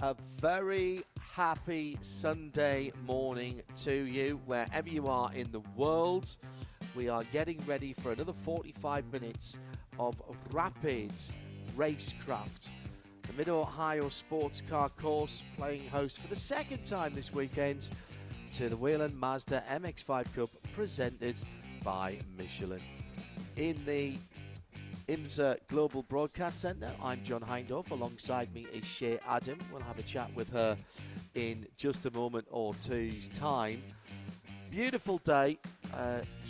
A very happy Sunday morning to you, wherever you are in the world. We are getting ready for another 45 minutes of rapid racecraft. The Mid-Ohio Sports Car Course playing host for the second time this weekend to the Whelen Mazda MX-5 Cup presented by Michelin. In the IMSA Global Broadcast Centre, I'm John Hindorf. Alongside me is Shea Adam. We'll have a chat with her in just a moment or two's time. Beautiful day.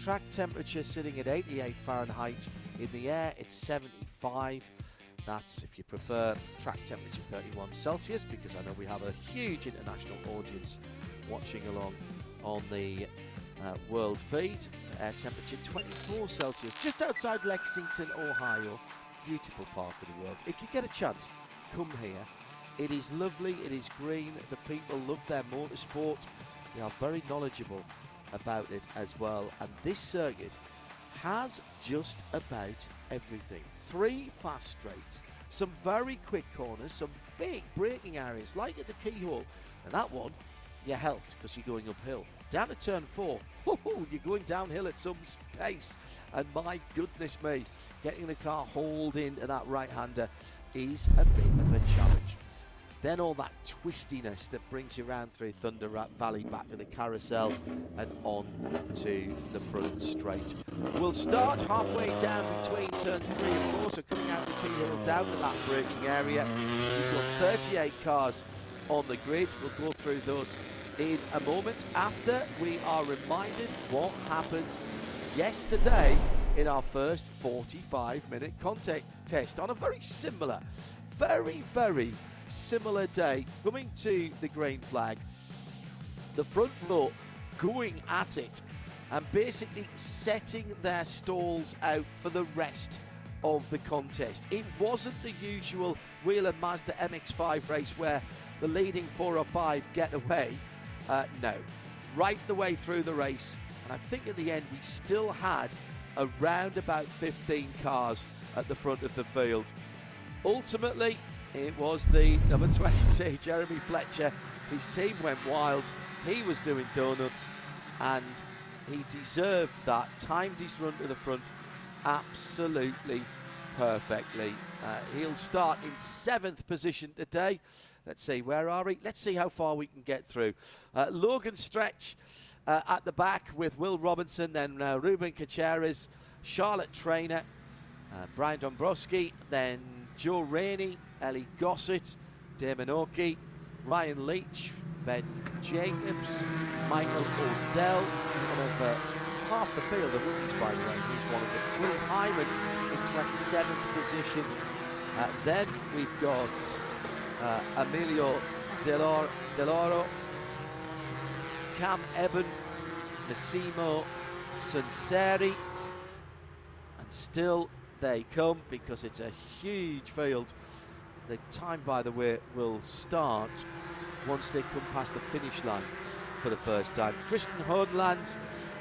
Track temperature sitting at 88 Fahrenheit. In the air, it's 75. That's, if you prefer, track temperature 31 Celsius, because I know we have a huge international audience watching along on the world feed. Air temperature 24 Celsius, just outside Lexington, Ohio. Beautiful part of the world. If you get a chance, come here. It is lovely, it is green, the people love their motorsport. They are very knowledgeable about it as well. And this circuit has just about everything. 3 fast straights, some very quick corners, some big braking areas, like at the keyhole. And that one, you're helped because you're going uphill. Down to turn 4, you're going downhill at some pace, and my goodness me, getting the car hauled into that right-hander is a bit of a challenge. Then all that twistiness that brings you round through Thunder Valley, back to the carousel and on to the front straight. We'll start halfway down between turns 3 and 4, so coming out of the keyhole down to that braking area. We've got 38 cars on the grid. We'll go through those in a moment after we are reminded what happened yesterday in our first 45-minute contact test on a very similar, very similar day. Coming to the green flag, the front row going at it and basically setting their stalls out for the rest of the contest. It wasn't the usual Whelen Mazda MX-5 race where the leading 4 or 5 get away. No, right the way through the race, and I think at the end we still had around about 15 cars at the front of the field. Ultimately, it was the number 22, Jeremy Fletcher. His team went wild. He was doing donuts, and he deserved that. Timed his run to the front absolutely perfectly. He'll start in 7th position today. Let's see, where are we? Let's see how far we can get through. Logan Stretch at the back with Will Robinson, then Ruben Caceres, Charlotte Trainer, Brian Dombrowski, then Joe Rainey, Ellie Gossett, Damon Oakey, Ryan Leach, Ben Jacobs, Michael Odell, one of half the field of rookies, by the way. He's one of them. Will Hyman in 27th position. Then we've got Emilio Deloro, Cam Eben, Massimo Sunseri, and still they come because it's a huge field. The time, by the way, will start once they come past the finish line for the first time. Christian Hodenland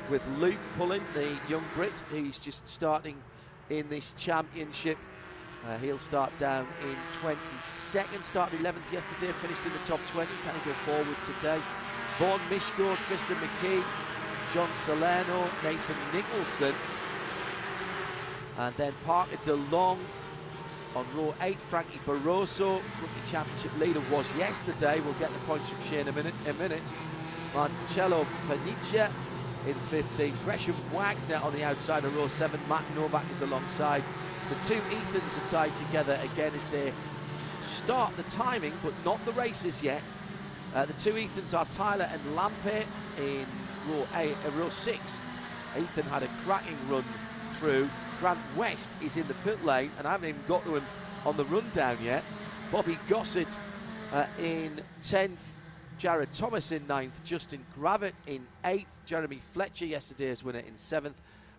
with Luke Pullen, the young Brit, who's just starting in this championship. He'll start down in 22nd, started 11th yesterday, finished in the top 20. Can he go forward today? Vaughan Mishko, Tristan McKee, John Salerno, Nathan Nicholson, and then Parker DeLong on row 8. Frankie Barroso, rookie championship leader, was yesterday. We'll get the points from Shane in a minute. Marcello Panicia in 15th. Gresham Wagner on the outside of row 7. Matt Novak is alongside. The two Ethans are tied together again as they start the timing, but not the races yet. The two Ethans are Tyler and Lampe in row 6. Ethan had a cracking run through. Grant West is in the pit lane, and I haven't even got to him on the rundown yet. Bobby Gossett in 10th. Jared Thomas in 9th. Justin Gravett in 8th. Jeremy Fletcher, yesterday's winner, in 7th.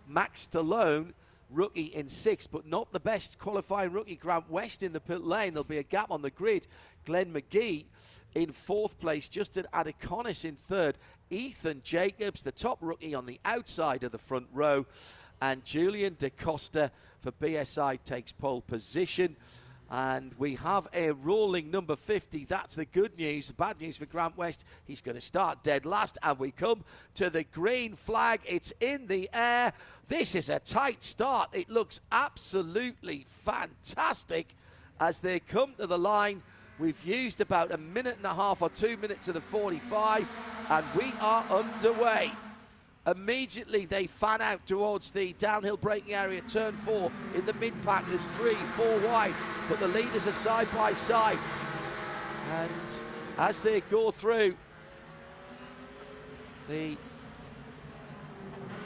Max Stallone, rookie, in 6th, but not the best qualifying rookie. Grant West in the pit lane. There'll be a gap on the grid. Glenn McGee in 4th place. Justin Adeconis in 3rd. Ethan Jacobs, the top rookie, on the outside of the front row. And Julian DaCosta for BSI takes pole position. And we have a rolling number 50. That's the good news. The bad news for Grant West, he's going to start dead last. And we come to the green flag. It's in the air. This is a tight start. It looks absolutely fantastic as they come to the line. We've used about a minute and a half or 2 minutes of the 45, and we are underway. Immediately they fan out towards the downhill braking area, turn 4. In the mid-pack, there's 3, 4 wide, but the leaders are side by side. And as they go through, the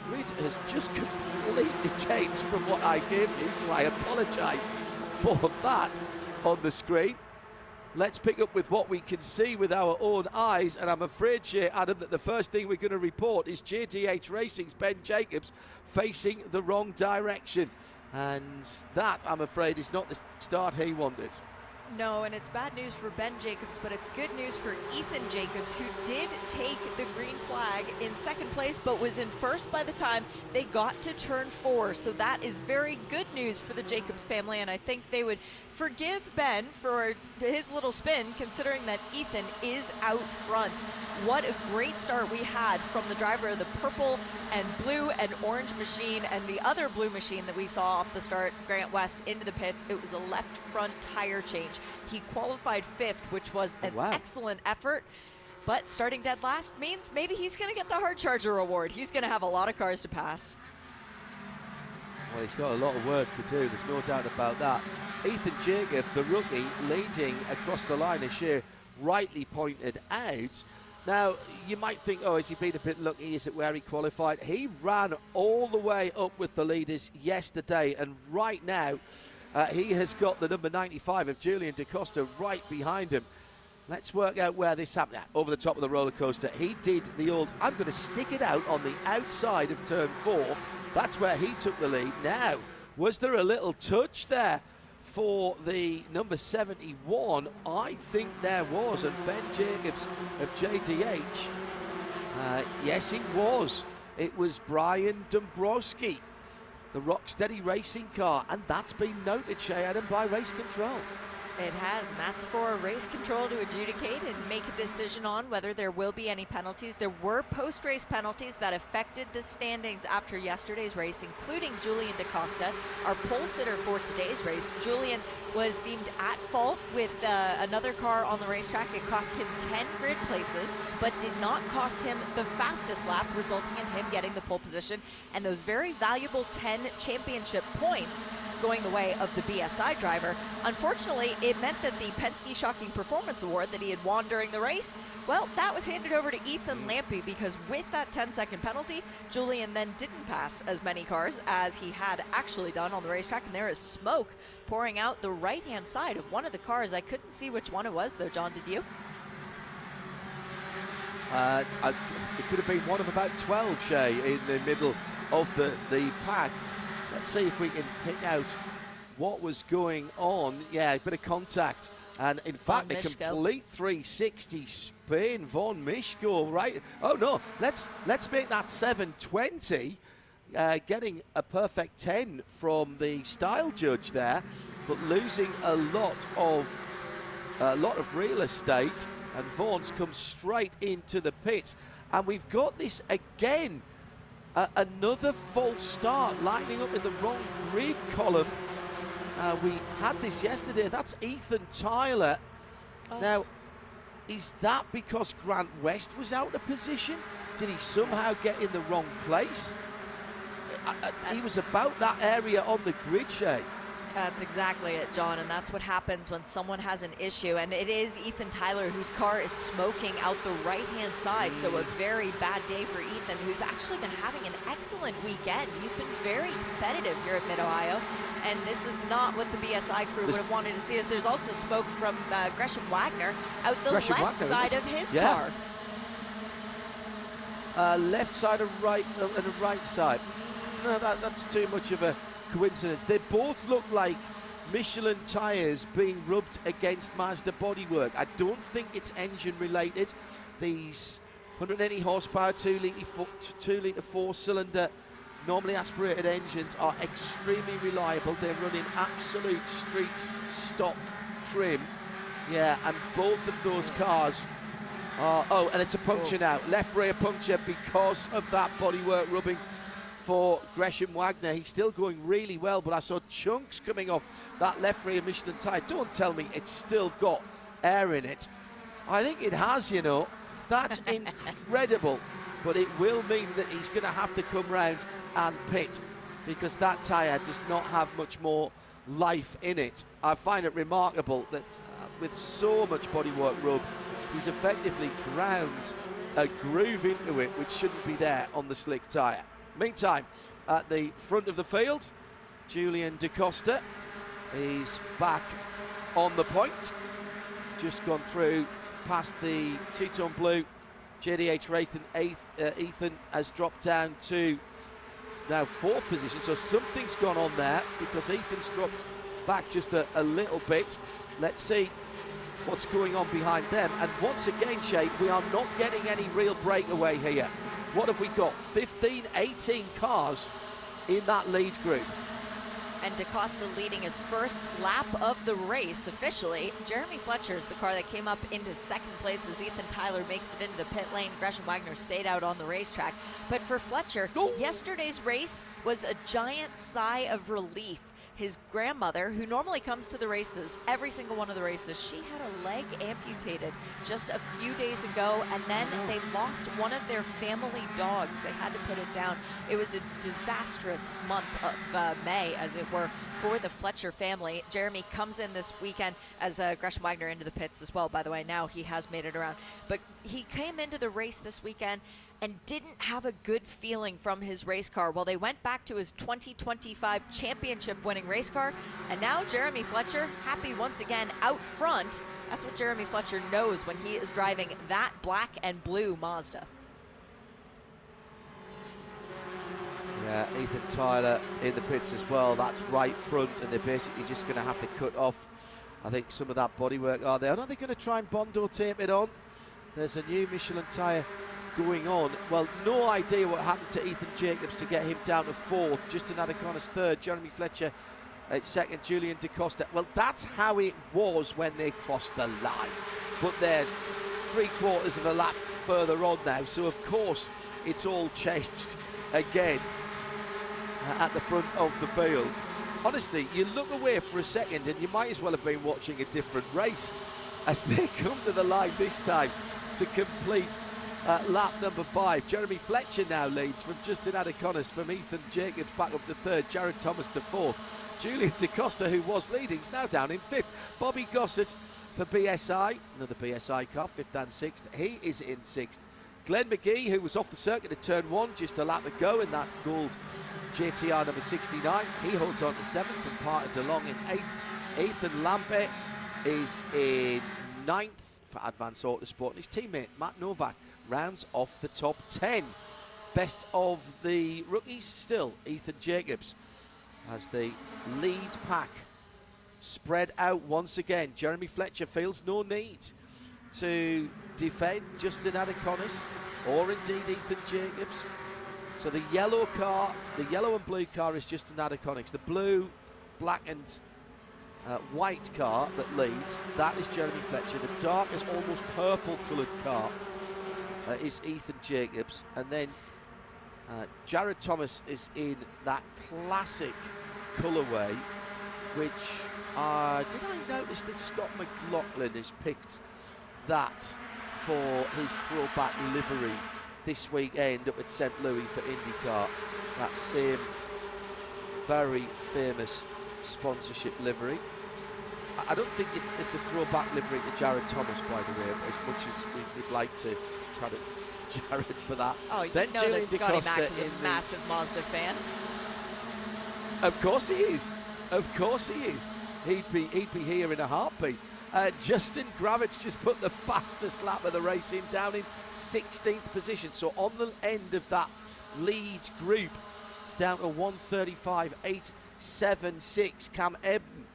grid has just completely changed from what I gave you, so I apologise for that on the screen. Let's pick up with what we can see with our own eyes, and I'm afraid, Shea, Adam, that the first thing we're going to report is JDH Racing's Ben Jacobs facing the wrong direction, and that, I'm afraid, is not the start he wanted. No, and it's bad news for Ben Jacobs, but it's good news for Ethan Jacobs, who did take the green flag in second place, but was in first by the time they got to turn 4. So that is very good news for the Jacobs family, and I think they would forgive Ben for his little spin, considering that Ethan is out front. What a great start we had from the driver of the purple and blue and orange machine, and the other blue machine that we saw off the start, Grant West, into the pits. It was a left front tire change. He qualified 5th, which was an excellent effort, but starting dead last means maybe he's going to get the hard charger award. He's going to have a lot of cars to pass. Well, he's got a lot of work to do, there's no doubt about that. Ethan Jacob, the rookie, leading across the line, as Shea rightly pointed out. Now, you might think, oh, has he been a bit lucky? Is it where he qualified? He ran all the way up with the leaders yesterday, and right now, he has got the number 95 of Julian DaCosta right behind him. Let's work out where this happened. Over the top of the roller coaster, he did the old, I'm going to stick it out on the outside of turn 4. That's where he took the lead. Now, was there a little touch there for the number 71? I think there was, and Ben Jacobs of JDH, yes it was. It was Brian Dombrowski, the Rocksteady racing car, and that's been noted, Shea Adam, by race control. It has, and that's for race control to adjudicate and make a decision on whether there will be any penalties. There were post-race penalties that affected the standings after yesterday's race, including Julian DaCosta, our pole sitter for today's race. Julian was deemed at fault with another car on the racetrack. It cost him 10 grid places, but did not cost him the fastest lap, resulting in him getting the pole position and those very valuable 10 championship points going the way of the BSI driver. Unfortunately, it meant that the Penske Shocking Performance Award that he had won during the race, well, that was handed over to Ethan Lampe, because with that 10-second penalty, Julian then didn't pass as many cars as he had actually done on the racetrack, and there is smoke pouring out the right-hand side of one of the cars. I couldn't see which one it was, though. John, did you? It could have been one of about 12, Shea, in the middle of the pack. Let's see if we can pick out what was going on. Yeah, a bit of contact. And in fact, a complete 360 spin. Von Mischko, right? Oh no, let's make that 720. Getting a perfect 10 from the style judge there, but losing a lot of real estate. And Vaughan's come straight into the pits. And we've got this again. Another false start, lining up in the wrong grid column. We had this yesterday. That's Ethan Tyler. Now, is that because Grant West was out of position? Did he somehow get in the wrong place? He was about that area on the grid, Shea. That's exactly it, John, and that's what happens when someone has an issue, and it is Ethan Tyler whose car is smoking out the right-hand side, so a very bad day for Ethan, who's actually been having an excellent weekend. He's been very competitive here at Mid-Ohio, and this is not what the BSI crew would have wanted to see, as there's also smoke from Gresham Wagner out the left side of his car. Left side and right, and the right side. No, that's too much of a coincidence. They both look like Michelin tyres being rubbed against Mazda bodywork. I don't think it's engine related. These 180 horsepower, 2 litre 4-cylinder Normally aspirated engines are extremely reliable. They're running absolute street stock trim. Yeah, and both of those cars are, oh, and it's a puncture now. Left rear puncture because of that bodywork rubbing for Gresham Wagner. He's still going really well, but I saw chunks coming off that left rear Michelin tyre. Don't tell me it's still got air in it. I think it has, you know. That's incredible. But it will mean that he's going to have to come round and pit, because that tyre does not have much more life in it. I find it remarkable that with so much bodywork rub, he's effectively ground a groove into it which shouldn't be there on the slick tyre. Meantime, at the front of the field, Julian Da Costa is back on the point. Just gone through past the two-tone blue JDH Racing. Ethan has dropped down to now 4th position, so something's gone on there because Ethan's dropped back just a little bit. Let's see what's going on behind them. And once again, Shay, we are not getting any real breakaway here. What have we got? 15, 18 cars in that lead group. And Da Costa leading his first lap of the race officially. Jeremy Fletcher is the car that came up into 2nd place as Ethan Tyler makes it into the pit lane. Gresham Wagner stayed out on the racetrack. But for Fletcher, yesterday's race was a giant sigh of relief. His grandmother, who normally comes to the races, every single one of the races, she had a leg amputated just a few days ago, and then they lost one of their family dogs. They had to put it down. It was a disastrous month of May, as it were, for the Fletcher family. Jeremy comes in this weekend as Gresham Wagner into the pits as well, by the way. Now he has made it around. But he came into the race this weekend and didn't have a good feeling from his race car. Well, they went back to his 2025 championship winning race car, and now Jeremy Fletcher happy once again out front. That's what Jeremy Fletcher knows when he is driving that black and blue Mazda. Yeah, Ethan Tyler in the pits as well. That's right front, and they're basically just going to have to cut off, I think, some of that bodywork. Are they? Are they going to try and Bondo tape it on? There's a new Michelin tyre going on. Well, no idea what happened to Ethan Jacobs to get him down to 4th. Justin Adecona's 3rd. Jeremy Fletcher at 2nd. Julian Da Costa. Well, that's how it was when they crossed the line. But they're 3/4 of a lap further on now. So, of course, it's all changed again at the front of the field. Honestly, you look away for a second and you might as well have been watching a different race as they come to the line this time to complete lap number 5. Jeremy Fletcher now leads from Justin Adeconis, from Ethan Jacobs back up to 3rd, Jared Thomas to 4th. Julian Da Costa, who was leading, is now down in 5th. Bobby Gossett for BSI, another BSI car, 5th and 6th. He is in 6th. Glenn McGee, who was off the circuit at turn 1 just a lap ago in that gold JTR number 69, he holds on to 7th and parted along in 8th. Ethan Lambert is in 9th for Advance Autosport, and his teammate Matt Novak rounds off the top 10. Best of the rookies still Ethan Jacobs, as the lead pack spread out once again. Jeremy Fletcher feels no need to defend Justin Adeconis or indeed Ethan Jacobs. So the yellow car, the yellow and blue car is Justin Adeconis. The blue, black and white car that leads, that is Jeremy Fletcher. The darkest, almost purple coloured car is Ethan Jacobs. And then Jared Thomas is in that classic colourway, which did I notice that Scott McLaughlin has picked that for his throwback livery this weekend up at St. Louis for IndyCar. That same very famous sponsorship livery. I don't think it's a throwback livery to Jared Thomas, by the way, as much as we'd like to credit Jared for that. Oh, you then know Julian that Scotty Da Costa Mack is a massive Mazda fan. Of course he is. Of course he is. He'd be here in a heartbeat. Justin Gravitz just put the fastest lap of the race in, down in 16th position. So on the end of that lead group, it's down to 1:35.876. Cam Ebden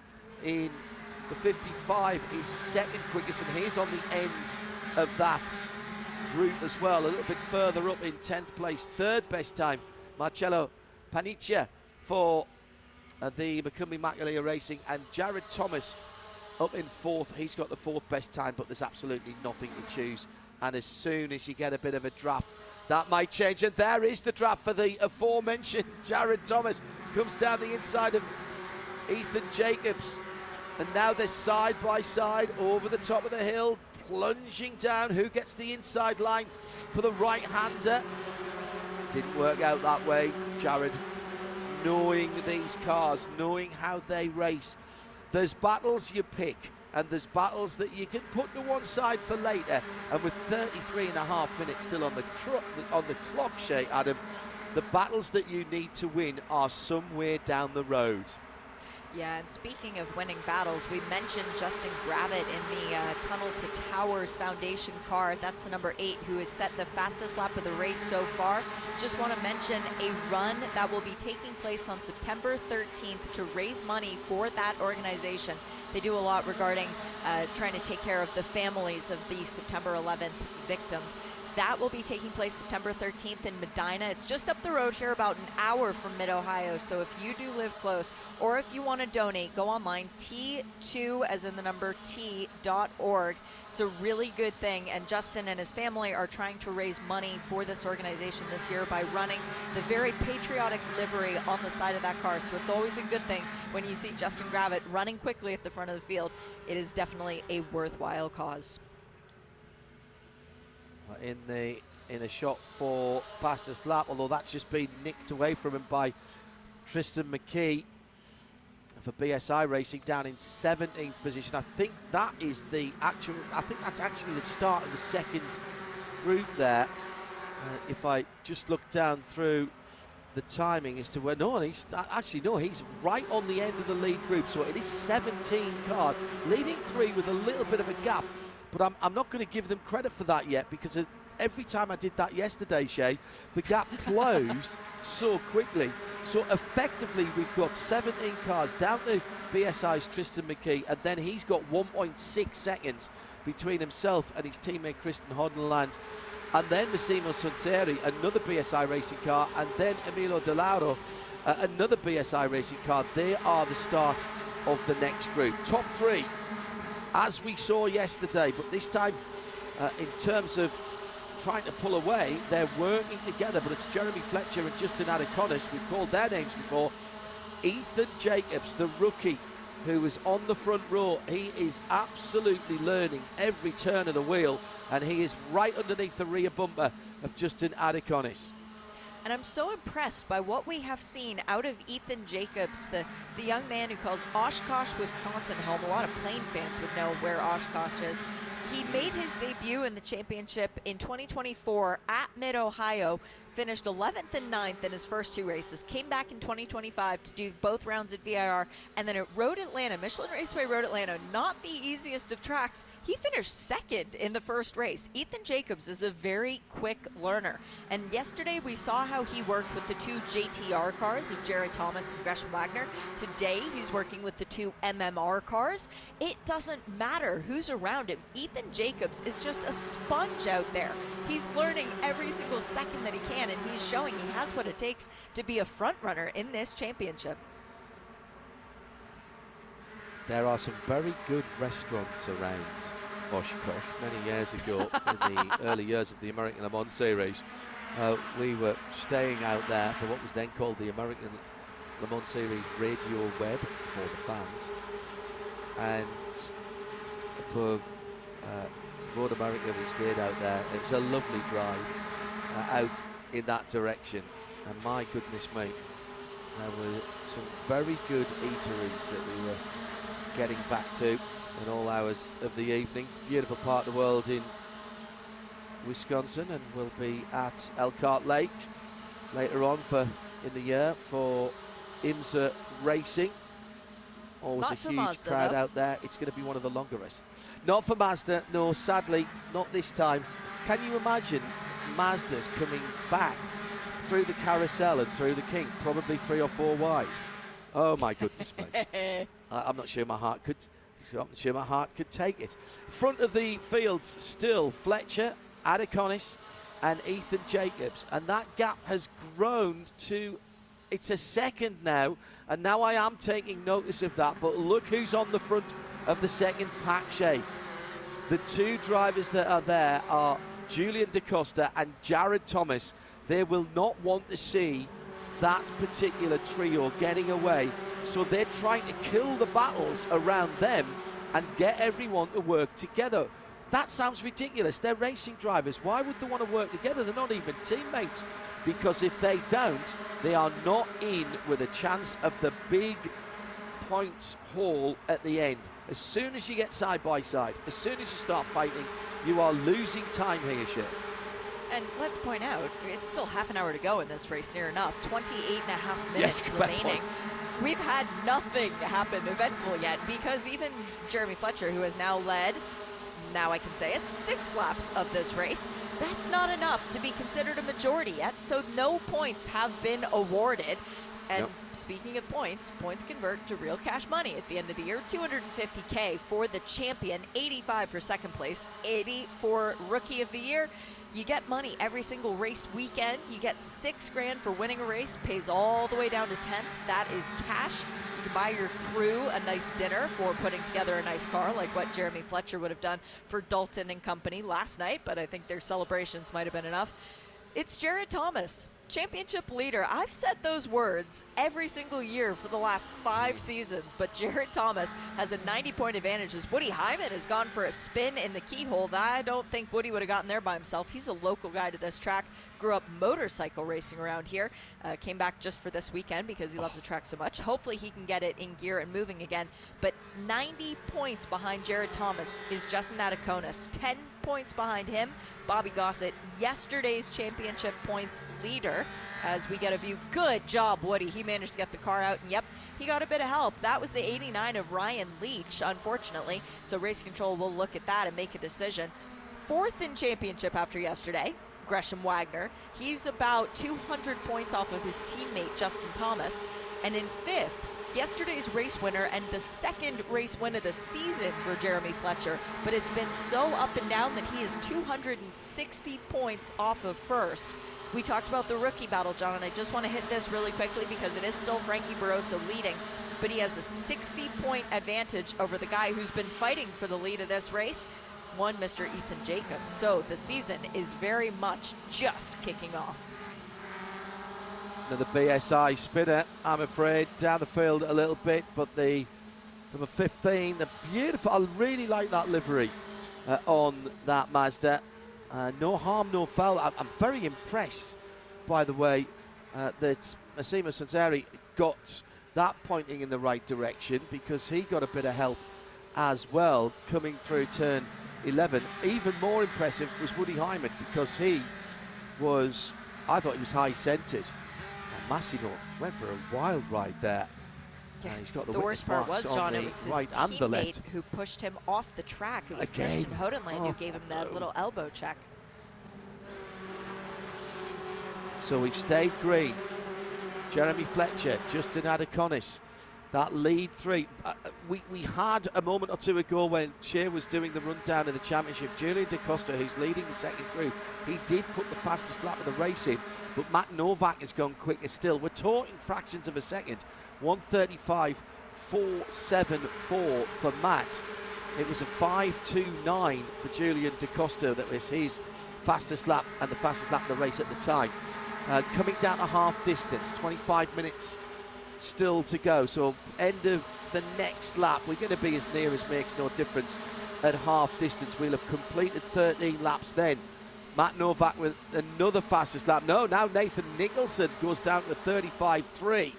in the 55 is second quickest, and he's on the end of that group as well. A little bit further up in 10th place, third best time, Marcello Panicia for the McCumby-McAleer Racing, and Jared Thomas up in 4th. He's got the 4th best time, but there's absolutely nothing to choose. And as soon as you get a bit of a draft, that might change. And there is the draft for the aforementioned Jared Thomas. Comes down the inside of Ethan Jacobs. And now they're side by side over the top of the hill, plunging down. Who gets the inside line for the right-hander? Didn't work out that way. Jared, knowing these cars, knowing how they race, there's battles you pick, and there's battles that you can put to one side for later. And with 33.5 minutes still on the clock, Shay, Adam, the battles that you need to win are somewhere down the road. Yeah, and speaking of winning battles, we mentioned Justin Gravitt in the Tunnel to Towers Foundation car. That's the number 8 who has set the fastest lap of the race so far. Just want to mention a run that will be taking place on September 13th to raise money for that organization. They do a lot regarding trying to take care of the families of the September 11th victims. That will be taking place September 13th in Medina. It's just up the road here, about an hour from Mid-Ohio. So if you do live close, or if you want to donate, go online, T2 as in the number T.org. It's a really good thing, and Justin and his family are trying to raise money for this organization this year by running the very patriotic livery on the side of that car. So it's always a good thing when you see Justin Gravitt running quickly at the front of the field. It is definitely a worthwhile cause. In a shot for fastest lap, although that's just been nicked away from him by Tristan McKee for BSI Racing down in 17th position. I think that is that's actually the start of the second group there. If I just look down through the timing as to where, he's right on the end of the lead group. So it is 17 cars, leading 3 with a little bit of a gap. But I'm not going to give them credit for that yet, because every time I did that yesterday, Shay, the gap closed so quickly. So effectively, we've got 17 cars down to BSI's Tristan McKee, and then he's got 1.6 seconds between himself and his teammate Kristen Hoddenland. And then Massimo Sunseri, another BSI racing car, and then Emilio De Lauro, another BSI racing car. They are the start of the next group. Top 3. As we saw yesterday, but this time in terms of trying to pull away, they're working together, but it's Jeremy Fletcher and Justin Adiconis. We've called their names before. Ethan Jacobs, the rookie, who is on the front row, he is absolutely learning every turn of the wheel, and he is right underneath the rear bumper of Justin Adiconis. And I'm so impressed by what we have seen out of Ethan Jacobs, the young man who calls Oshkosh, Wisconsin home. A lot of Plain fans would know where Oshkosh is. He made his debut in the championship in 2024 at Mid-Ohio, finished 11th and 9th in his first 2 races, came back in 2025 to do both rounds at VIR, and then at Road Atlanta, Michelin Raceway Road Atlanta, not the easiest of tracks, he finished 2nd in the first race. Ethan Jacobs is a very quick learner, and yesterday we saw how he worked with the 2 JTR cars of Jared Thomas and Gresham Wagner. Today he's working with the 2 MMR cars. It doesn't matter who's around him. Ethan Jacobs is just a sponge out there. He's learning every single second that he can, and he's showing he has what it takes to be a front runner in this championship. There are some very good restaurants around Oshkosh. Many years ago, in the early years of the American Le Mans Series, we were staying out there for what was then called the American Le Mans Series Radio Web for the fans. And for Road America, we stayed out there. It was a lovely drive out in that direction, and my goodness me, there were some very good eateries that we were getting back to in all hours of the evening. Beautiful part of the world in Wisconsin, and we'll be at Elkhart Lake later on in the year for IMSA racing. Always Not a for huge Mazda, crowd though. out there. It's going to be one of the longer races. Not for Mazda, no, sadly, not this time. Can you imagine Mazda's coming back through the carousel and through the kink, probably 3 or 4 wide? Oh my goodness me! I'm not sure my heart could. I'm not sure my heart could take it. Front of the fields still Fletcher, Adiconis, and Ethan Jacobs, and that gap has grown to it's a second now, and now I am taking notice of that. But look who's on the front of the second pack, Shay. The two drivers that are there are Julian DaCosta and Jared Thomas. They will not want to see that particular trio getting away, so they're trying to kill the battles around them and get everyone to work together. That sounds ridiculous. They're racing drivers. Why would they want to work together? They're not even teammates, because if they don't, they are not in with a chance of the big points haul at the end. As soon as you get side by side, as soon as you start fighting, you are losing time here, Shit. And let's point out, it's still half an hour to go in this race, near enough. 28.5 minutes remaining. We've had nothing happen eventful yet, because even Jeremy Fletcher, who has now led, now I can say it, 6 laps of this race, that's not enough to be considered a majority yet, so no points have been awarded. And speaking of points, points convert to real cash money at the end of the year. $250K for the champion, 85 for second place, 80 for rookie of the year. You get money every single race weekend. You get $6 grand for winning a race, pays all the way down to 10. That is cash. You can buy your crew a nice dinner for putting together a nice car, like what Jeremy Fletcher would have done for Dalton and company last night, but I think their celebrations might have been enough. It's Jared Thomas, championship leader. I've said those words every single year for the last 5 seasons, but Jared Thomas has a 90-point advantage as Woody Hyman has gone for a spin in the keyhole. I don't think Woody would have gotten there by himself. He's a local guy to this track, grew up motorcycle racing around here, came back just for this weekend because he loves the track so much. Hopefully he can get it in gear and moving again, but 90 points behind Jared Thomas is Justin Adaconis. 10 points behind him, Bobby Gossett, yesterday's championship points leader. As we get a view, good job, Woody. He managed to get the car out, and yep, he got a bit of help. That was the 89 of Ryan Leach, unfortunately. So Race Control will look at that and make a decision. 4th in championship after yesterday, Gresham Wagner. He's about 200 points off of his teammate, Justin Thomas. And in 5th, yesterday's race winner and the 2nd race win of the season for Jeremy Fletcher, but it's been so up and down that he is 260 points off of 1st. We talked about the rookie battle, John, and I just want to hit this really quickly because it is still Frankie Barroso leading, but he has a 60-point advantage over the guy who's been fighting for the lead of this race, one Mr. Ethan Jacobs. So the season is very much just kicking off. Another BSI spinner, I'm afraid, down the field a little bit, but the number 15, the beautiful, I really like that livery on that Mazda. No harm, no foul. I'm very impressed, by the way, that Massimo Sanzeri got that pointing in the right direction, because he got a bit of help as well coming through turn 11. Even more impressive was Woody Hyman, because he was, I thought he was high-centred. Massimo went for a wild ride there. Yeah, he's got the worst part was, John, it was his right and the left who pushed him off the track. It was again. Christian Hodenland who gave him that little elbow check. So we've stayed green. Jeremy Fletcher, Justin Adaconis, that lead 3. We had a moment or two ago when Shea was doing the rundown of the championship. Julian DaCosta, who's leading the second group, he did put the fastest lap of the race in, but Matt Novak has gone quicker still. We're talking fractions of a second. 1:35.474 for Matt. It was a 5:29 for Julian DaCosta. That was his fastest lap and the fastest lap of the race at the time. Coming down to half distance, 25 minutes still to go. So end of the next lap, we're going to be as near as makes no difference at half distance. We'll have completed 13 laps then. Matt Novak with another fastest lap. No, now Nathan Nicholson goes down to 35.3.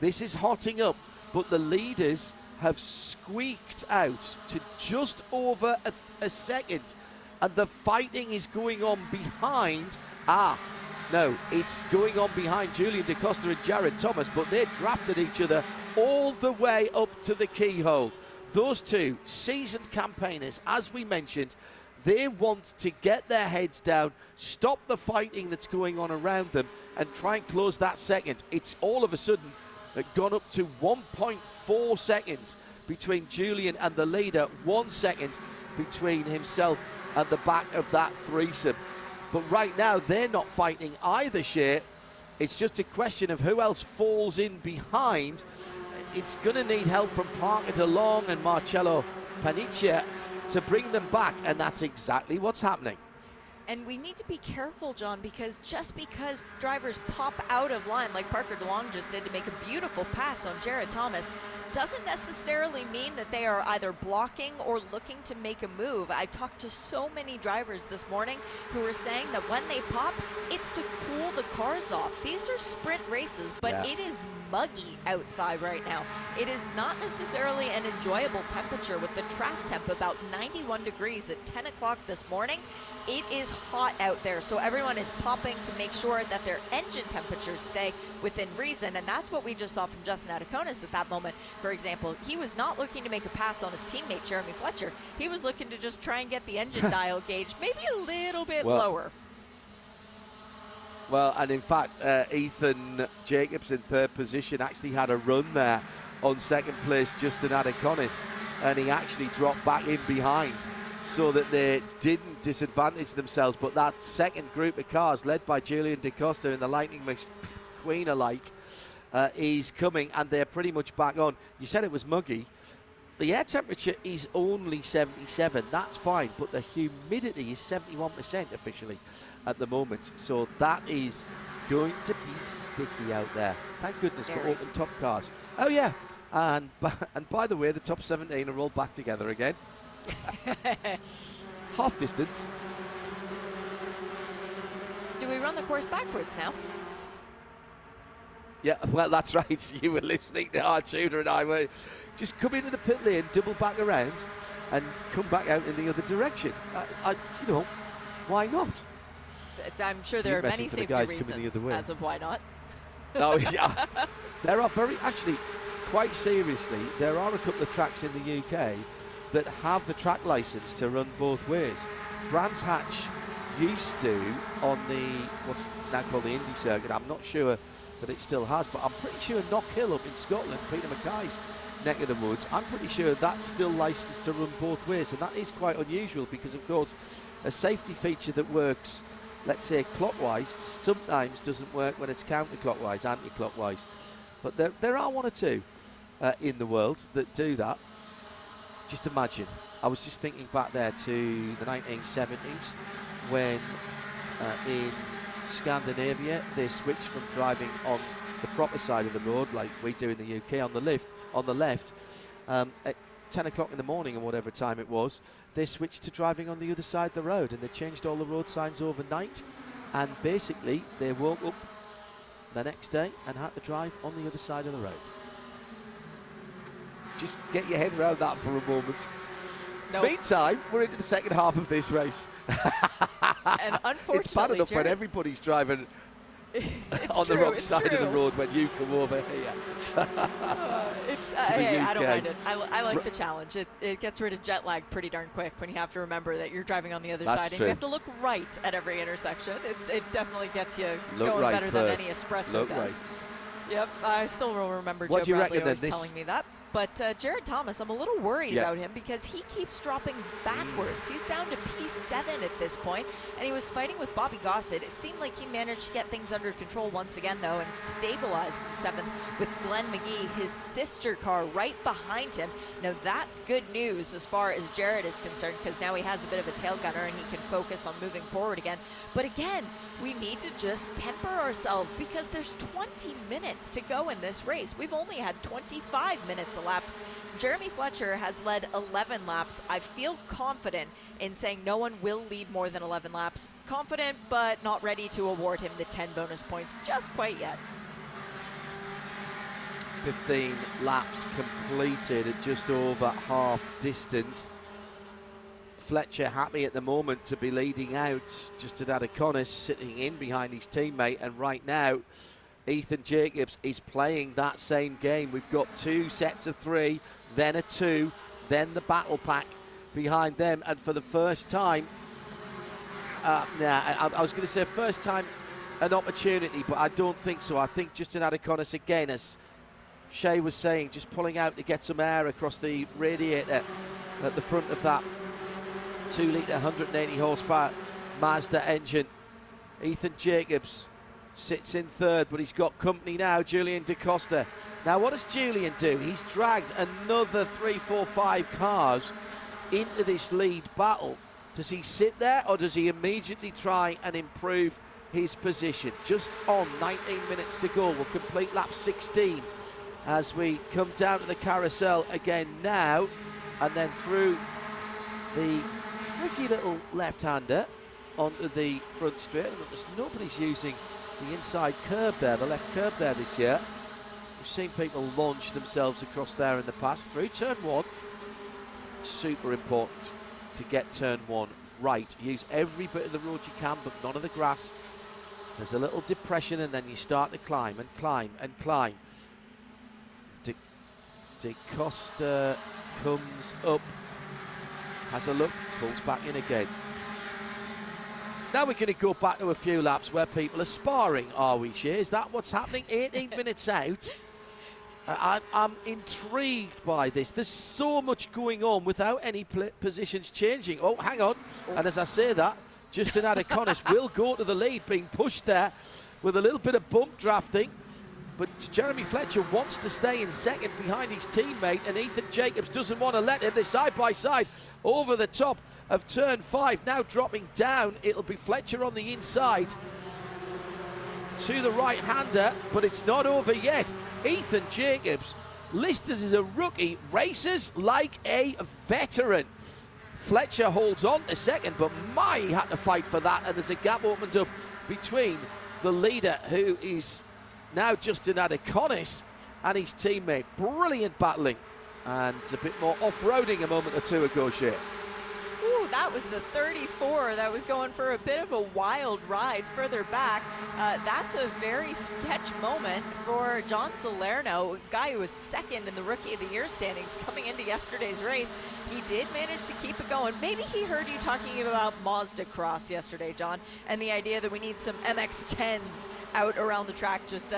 This is hotting up, but the leaders have squeaked out to just over a second, and the fighting is going on behind. No, it's going on behind Julian DaCosta and Jared Thomas, but they drafted each other all the way up to the keyhole. Those two seasoned campaigners, as we mentioned, they want to get their heads down, stop the fighting that's going on around them, and try and close that second. It's all of a sudden gone up to 1.4 seconds between Julian and the leader, 1 second between himself and the back of that threesome. But right now, they're not fighting either, Shea. It's just a question of who else falls in behind. It's going to need help from Parker DeLong and Marcello Paniccia to bring them back, and that's exactly what's happening. And we need to be careful, John, because just because drivers pop out of line like Parker DeLong just did to make a beautiful pass on Jared Thomas doesn't necessarily mean that they are either blocking or looking to make a move. I talked to so many drivers this morning who were saying that when they pop, it's to cool the cars off. These are sprint races, but it is muggy outside right now. It is not necessarily an enjoyable temperature with the track temp about 91 degrees at 10 o'clock this morning. It is hot out there, so everyone is popping to make sure that their engine temperatures stay within reason, and that's what we just saw from Justin Adiconis at that moment. For example, he was not looking to make a pass on his teammate Jeremy Fletcher. He was looking to just try and get the engine dial gauge maybe a little bit lower. Well, and in fact, Ethan Jacobs in third position actually had a run there on second place, Justin Adiconis, and he actually dropped back in behind so that they didn't disadvantage themselves. But that second group of cars, led by Julian DaCosta and the Lightning McQueen alike, is coming, and they're pretty much back on. You said it was muggy. The air temperature is only 77. That's fine, but the humidity is 71% officially at the moment. So that is going to be sticky out there. Thank goodness for open top cars. Oh, yeah. And by the way, the top 17 are all back together again. Half distance. Do we run the course backwards now? Yeah, well, that's right. You were listening to our tuner and I were just come into the pit lane, double back around, and come back out in the other direction. You know, why not? I'm sure there are many safety reasons as of why not. Oh, yeah. There are actually, quite seriously, there are a couple of tracks in the UK that have the track license to run both ways. Brands Hatch used to on the, what's now called the Indy circuit. I'm not sure that it still has, but I'm pretty sure Knock Hill up in Scotland, Peter Mackay's neck of the woods, I'm pretty sure that's still licensed to run both ways, and that is quite unusual because, of course, a safety feature that works, let's say, clockwise, sometimes doesn't work when it's counterclockwise, anti-clockwise. But there are one or two in the world that do that. Just imagine, I was just thinking back there to the 1970s when in Scandinavia they switched from driving on the proper side of the road like we do in the UK on the left at 10 o'clock in the morning or whatever time it was. They switched to driving on the other side of the road, and they changed all the road signs overnight, and basically they woke up the next day and had to drive on the other side of the road. Just get your head around that for a moment. Nope. Meantime, we're into the second half of this race. And unfortunately, it's bad enough when everybody's driving on the wrong side of the road when you come over here. Hey, I don't mind it. I like the challenge. It gets rid of jet lag pretty darn quick when you have to remember that you're driving on the other side and you have to look right at every intersection. It definitely gets you going right better than any espresso does. Right. Yep, I still will remember Joe Bradley always telling me that. But Jared Thomas, I'm a little worried about him because he keeps dropping backwards. He's down to P7 at this point, and he was fighting with Bobby Gossett. It seemed like he managed to get things under control once again, though, and stabilized in 7th with Glenn McGee, his sister car, right behind him. Now, that's good news as far as Jared is concerned, because now he has a bit of a tail gunner and he can focus on moving forward again. But again, we need to just temper ourselves because there's 20 minutes to go in this race. We've only had 25 minutes laps. Jeremy Fletcher has led 11 laps. I feel confident in saying no one will lead more than 11 laps. Confident, but not ready to award him the 10 bonus points just quite yet. 15 laps completed at just over half distance. Fletcher happy at the moment to be leading out. Just at Adiconis sitting in behind his teammate, and right now Ethan Jacobs is playing that same game. We've got 2 sets of 3, then a 2, then the battle pack behind them, and for the first time, I was going to say first time an opportunity, but I don't think so. I think Justin Adiconis again, as Shay was saying, just pulling out to get some air across the radiator at the front of that 2-litre 180 horsepower Mazda engine. Ethan Jacobs sits in third, but he's got company now, Julian Da Costa. Now, what does Julian do? He's dragged another 3, 4, 5 cars into this lead battle. Does he sit there, or does he immediately try and improve his position? Just on 19 minutes to go. We'll complete lap 16 as we come down to the carousel again now, and then through the tricky little left-hander onto the front straight. Notice nobody's using the inside curb there, the left curb there this year. We've seen people launch themselves across there in the past. Through turn 1, super important to get turn 1 right. Use every bit of the road you can, but none of the grass. There's a little depression, and then you start to climb and climb and climb. Da Costa comes up, has a look, pulls back in again. Now we're going to go back to a few laps where people are sparring, are we, Shea? Is that what's happening? 18 minutes out. I'm intrigued by this. There's so much going on without any positions changing. Oh, hang on. And as I say that, Justin Adaconis will go to the lead, being pushed there with a little bit of bump drafting. But Jeremy Fletcher wants to stay in second behind his teammate, and Ethan Jacobs doesn't want to let him. They're side by side over the top of turn 5. Now dropping down, it'll be Fletcher on the inside to the right-hander, but it's not over yet. Ethan Jacobs, listed as a rookie, races like a veteran. Fletcher holds on to second, but he had to fight for that, and there's a gap opened up between the leader, who is now Justin Adaconis, and his teammate. Brilliant battling, and a bit more off-roading a moment or two ago, Shea. Ooh, that was the 34 that was going for a bit of a wild ride further back. That's a very sketch moment for John Salerno, a guy who was second in the Rookie of the Year standings coming into yesterday's race. He did manage to keep it going. Maybe he heard you talking about Mazda Cross yesterday, John, and the idea that we need some MX-10s out around the track, just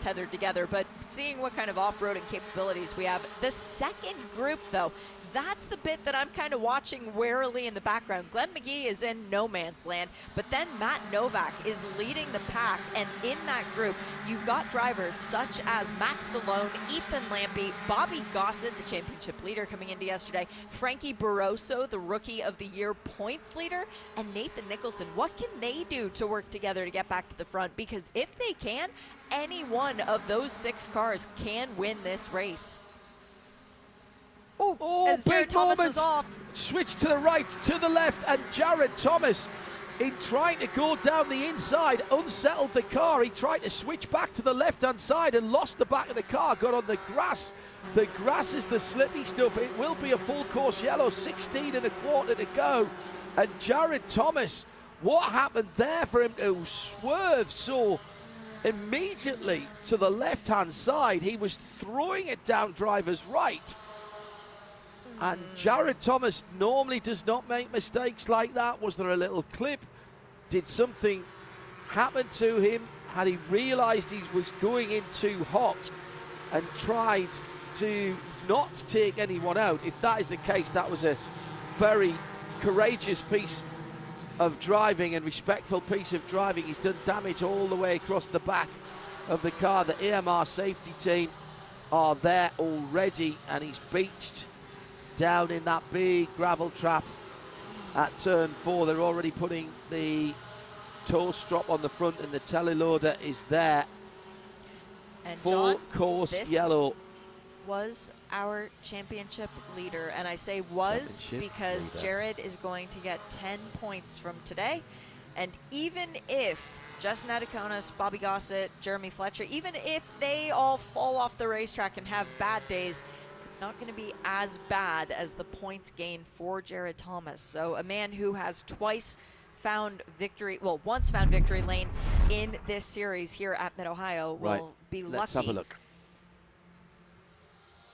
tethered together. But seeing what kind of off-roading capabilities we have. The second group, though, that's the bit that I'm kind of watching warily in the background. Glenn McGee is in no man's land, but then Matt Novak is leading the pack, and in that group, you've got drivers such as Max Stallone, Ethan Lampy, Bobby Gossett, the championship leader coming into yesterday, Frankie Barroso, the Rookie of the Year points leader, and Nathan Nicholson. What can they do to work together to get back to the front? Because if they can, any one of those 6 cars can win this race. Oh, as Jared Thomas is off. Switch to the right, to the left, and Jared Thomas, in trying to go down the inside, unsettled the car. He tried to switch back to the left-hand side and lost the back of the car, got on the grass. The grass is the slippy stuff. It will be a full course yellow, 16 1/4 to go. And Jared Thomas, what happened there for him to swerve so immediately to the left-hand side? He was throwing it down driver's right. And Jared Thomas normally does not make mistakes like that. Was there a little clip? Did something happen to him? Had he realised he was going in too hot and tried to not take anyone out? If that is the case, that was a very courageous piece of driving and respectful piece of driving. He's done damage all the way across the back of the car. The AMR safety team are there already, and he's beached down in that big gravel trap at turn 4. They're already putting the toe strop on the front, and the teleloader is there. And full John, course yellow. Was our championship leader, and I say was because Jared is going to get 10 points from today. And even if Justin Adaconis, Bobby Gossett, Jeremy Fletcher, even if they all fall off the racetrack and have bad days, it's not going to be as bad as the points gained for Jared Thomas. So a man who has once found victory lane in this series here at Mid-Ohio will be lucky. Let's have a look.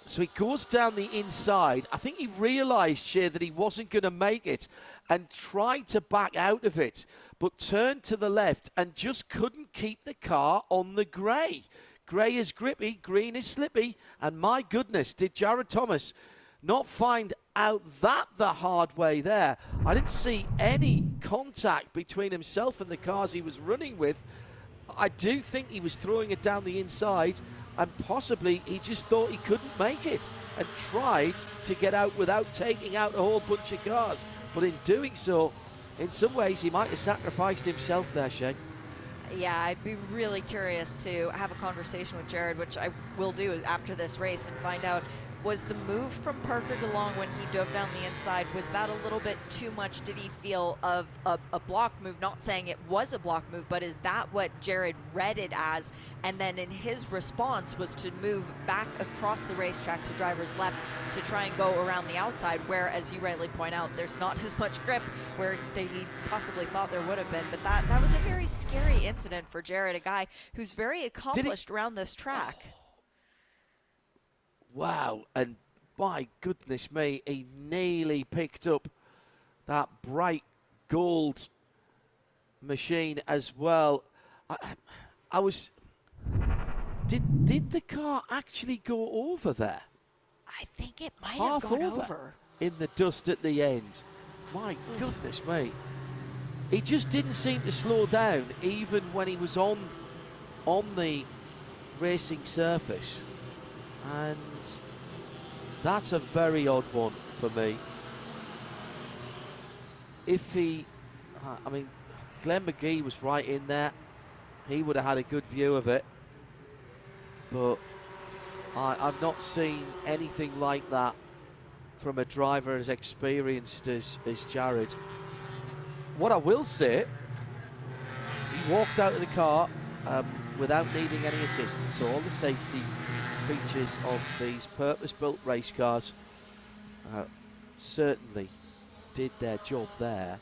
So he goes down the inside. I think he realised, Shea, that he wasn't going to make it and tried to back out of it, but turned to the left and just couldn't keep the car on the grey. Grey is grippy, green is slippy, and my goodness, did Jared Thomas not find out that the hard way there? I didn't see any contact between himself and the cars he was running with, I do think he was throwing it down the inside, and possibly he just thought he couldn't make it and tried to get out without taking out a whole bunch of cars. But in doing so, in some ways, he might have sacrificed himself there, Shane. Yeah, I'd be really curious to have a conversation with Jared, which I will do after this race, and find out, was the move from Parker DeLong when he dove down the inside, was that a little bit too much? Did he feel of a block move? Not saying it was a block move, but is that what Jared read it as? And then in his response was to move back across the racetrack to driver's left to try and go around the outside, where, as you rightly point out, there's not as much grip where he possibly thought there would have been. But that was a very scary incident for Jared, a guy who's very accomplished around this track. Wow, and my goodness me, he nearly picked up that bright gold machine as well. I was... Did the car actually go over there? I think it might have gone over. In the dust at the end. My goodness me. He just didn't seem to slow down, even when he was on the racing surface. And that's a very odd one for me. If he, I mean, Glenn McGee was right in there. He would have had a good view of it. But I've not seen anything like that from a driver as experienced as Jared. What I will say, he walked out of the car without needing any assistance. So all the safety features of these purpose-built race cars certainly did their job there.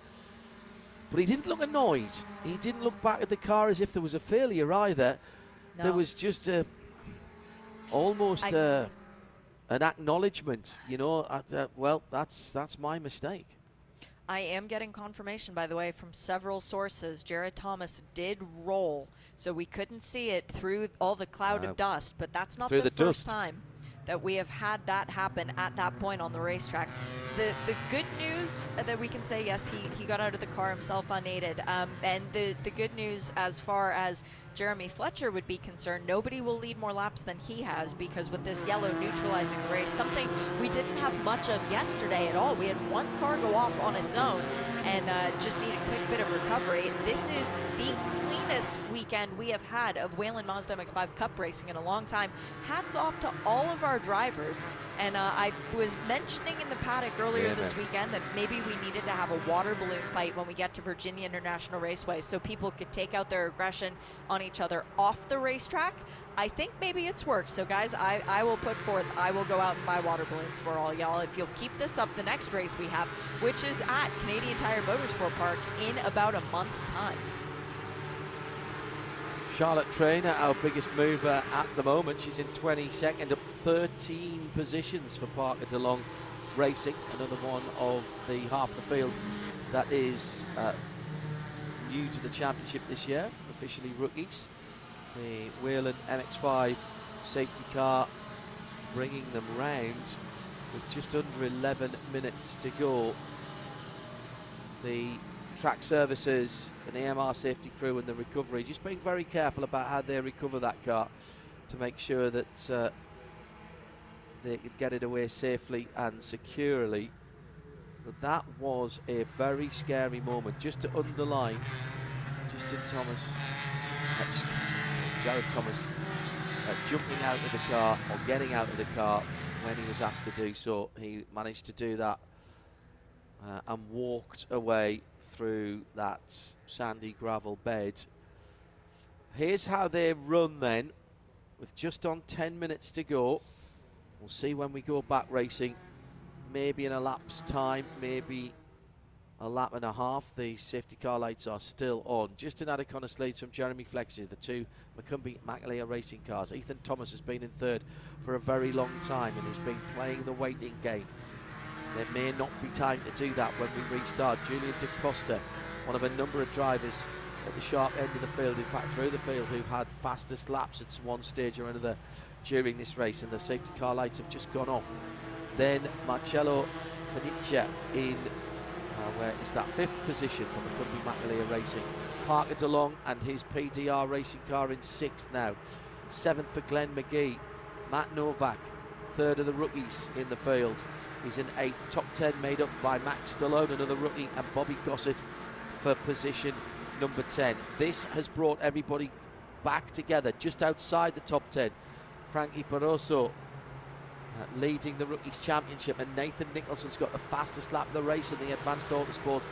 But he didn't look annoyed. He didn't look back at the car as if there was a failure either. No. There was just almost an acknowledgement, you know, well, that's my mistake. I am getting confirmation, by the way, from several sources. Jared Thomas did roll, so we couldn't see it through all the cloud of dust, but that's not the first time that we have had that happen at that point on the racetrack. The good news that we can say, yes, he got out of the car himself unaided. And the good news as far as Jeremy Fletcher would be concerned, nobody will lead more laps than he has, because with this yellow neutralizing the race, something we didn't have much of yesterday at all. We had one car go off on its own and just need a quick bit of recovery. This is the cleanest weekend we have had of Whelen Mazda MX-5 Cup racing in a long time. Hats off to all of our drivers. And I was mentioning in the paddock earlier this weekend that maybe we needed to have a water balloon fight when we get to Virginia International Raceway, so people could take out their aggression on each other off the racetrack. I think maybe it's worked. So guys, I will put forth, I will go out and buy water balloons for all y'all if you'll keep this up the next race we have, which is at Canadian Tire Motorsport Park in about a month's time. Charlotte Trainer, our biggest mover at the moment. She's in 22nd, up 13 positions for Parker DeLong Racing. Another one of the half the field that is new to the championship this year, officially rookies. The Whelen MX-5 safety car bringing them round with just under 11 minutes to go. The track services and AMR safety crew and the recovery just being very careful about how they recover that car to make sure that they can get it away safely and securely. But that was a very scary moment. Just to underline, Jared Thomas jumping out of the car or getting out of the car when he was asked to do so. He managed to do that and walked away through that sandy gravel bed. Here's how they run then, with just on 10 minutes to go. We'll see when we go back racing, maybe in a lap's time, maybe a lap and a half. The safety car lights are still on. Just an added on leads from Jeremy Fletcher, the two McCumbee-McAleer racing cars. Ethan Thomas has been in third for a very long time and has been playing the waiting game. There may not be time to do that when we restart. Julian DaCosta, one of a number of drivers at the sharp end of the field, in fact through the field, who've had fastest laps at one stage or another during this race, and the safety car lights have just gone off. Then Marcello Paniccia in where is that 5th position from McCumbee-McAleer Racing. Parker DeLong and his PDR racing car in 6th now. 7th for Glenn McGee. Matt Novak, 3rd of the rookies in the field. He's in 8th. Top 10 made up by Max Stallone, another rookie, and Bobby Gossett for position number 10. This has brought everybody back together just outside the top 10. Frankie Barroso leading the Rookies Championship, and Nathan Nicholson's got the fastest lap of the race in the Advanced Autosport.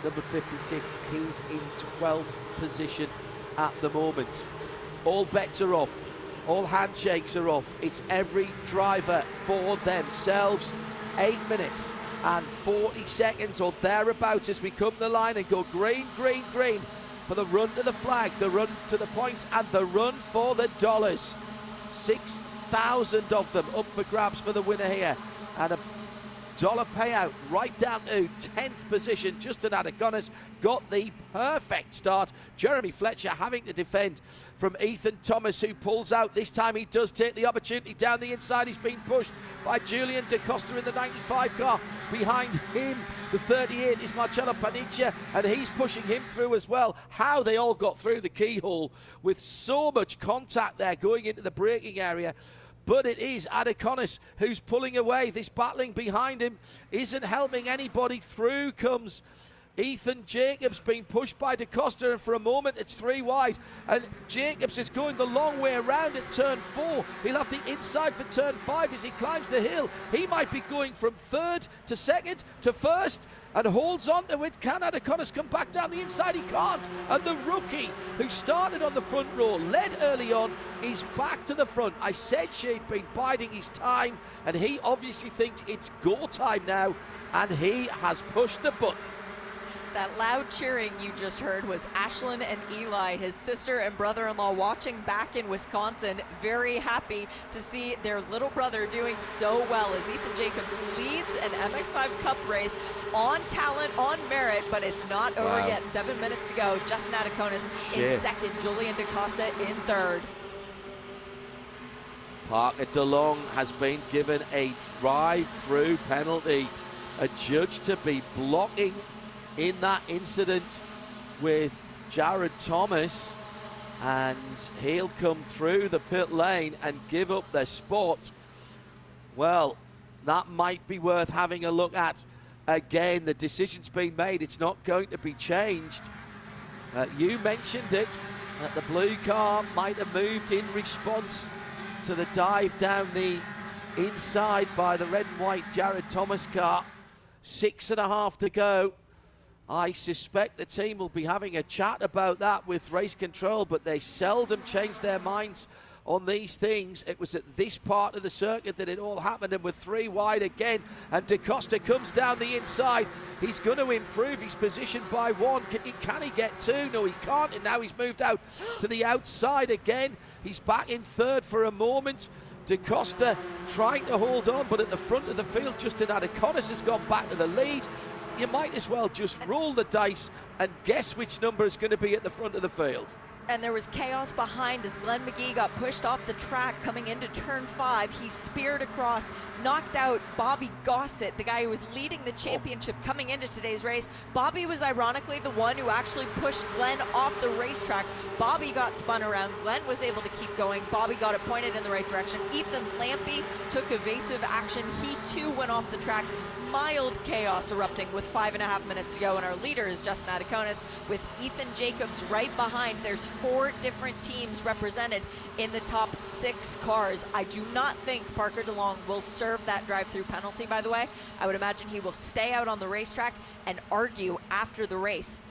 Number 56, he's in 12th position at the moment. All bets are off. All handshakes are off. It's every driver for themselves. 8 minutes and 40 seconds or thereabouts as we come to the line and go green, green, green for the run to the flag, the run to the point, and the run for the dollars. 6,000 of them up for grabs for the winner here, and a dollar payout right down to 10th position. Justin Adeconis got the perfect start. Jeremy Fletcher having to defend from Ethan Thomas, who pulls out. This time he does take the opportunity down the inside. He's been pushed by Julian DaCosta in the 95 car. Behind him, the 38 is Marcello Paniccia, and he's pushing him through as well. How they all got through the keyhole with so much contact there going into the braking area. But it is Adeconis who's pulling away. This battling behind him isn't helping anybody. Through comes Ethan Jacobs, being pushed by DaCosta, and for a moment it's 3 wide. And Jacobs is going the long way around at turn 4. He'll have the inside for turn 5 as he climbs the hill. He might be going from 3rd to 2nd to 1st and holds on to it. Can Adeconis come back down the inside? He can't. And the rookie who started on the front row, led early on, is back to the front. I said she'd been biding his time, and he obviously thinks it's go time now, and he has pushed the button. That loud cheering you just heard was Ashlyn and Eli, his sister and brother-in-law, watching back in Wisconsin, very happy to see their little brother doing so well as Ethan Jacobs leads an MX-5 Cup race on talent, on merit, but it's not over yet. 7 minutes to go. Justin Adeconis in 2nd, Julian DaCosta in 3rd. Parker DeLong has been given a drive-through penalty. A judge to be blocking in that incident with Jared Thomas, and he'll come through the pit lane and give up their spot. Well, that might be worth having a look at again. The decision's been made. It's not going to be changed. You mentioned it, that the blue car might have moved in response to the dive down the inside by the red and white Jared Thomas car. 6.5 to go. I suspect the team will be having a chat about that with race control, but they seldom change their minds on these things. It was at this part of the circuit that it all happened, and with 3 wide again, and DaCosta comes down the inside. He's going to improve his position by 1. Can he get 2? No, he can't, and now he's moved out to the outside again. He's back in 3rd for a moment. DaCosta trying to hold on, but at the front of the field, Justin Adeconis has gone back to the lead. You might as well just roll the dice and guess which number is going to be at the front of the field. And there was chaos behind as Glenn McGee got pushed off the track coming into turn 5. He speared across, knocked out Bobby Gossett, the guy who was leading the championship coming into today's race. Bobby was ironically the one who actually pushed Glenn off the racetrack. Bobby got spun around. Glenn was able to keep going. Bobby got it pointed in the right direction. Ethan Lampy took evasive action. He too went off the track. Mild chaos erupting with 5.5 minutes to go, and our leader is Justin Adeconis with Ethan Jacobs right behind. There's 4 different teams represented in the top 6 cars. I do not think Parker DeLong will serve that drive-through penalty, by the way. I would imagine he will stay out on the racetrack and argue after the race.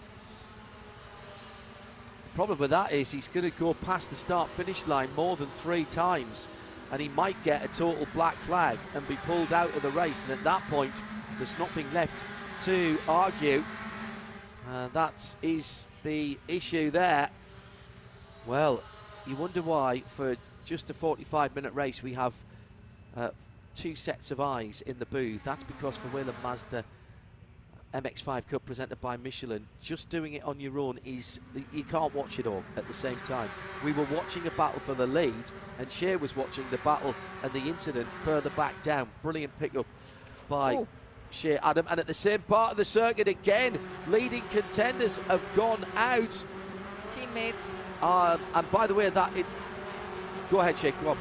The problem with that is he's going to go past the start-finish line more than 3 times, and he might get a total black flag and be pulled out of the race, and at that point there's nothing left to argue. That is the issue there. Well, you wonder why for just a 45-minute race we have 2 sets of eyes in the booth. That's because for Whelen Mazda MX-5 Cup presented by Michelin, just doing it on your own is, you can't watch it all at the same time. We were watching a battle for the lead, and Shea was watching the battle and the incident further back down. Brilliant pickup by Shea Adam. And at the same part of the circuit again, leading contenders have gone out. teammates. And by the way, go ahead, Shake, go on.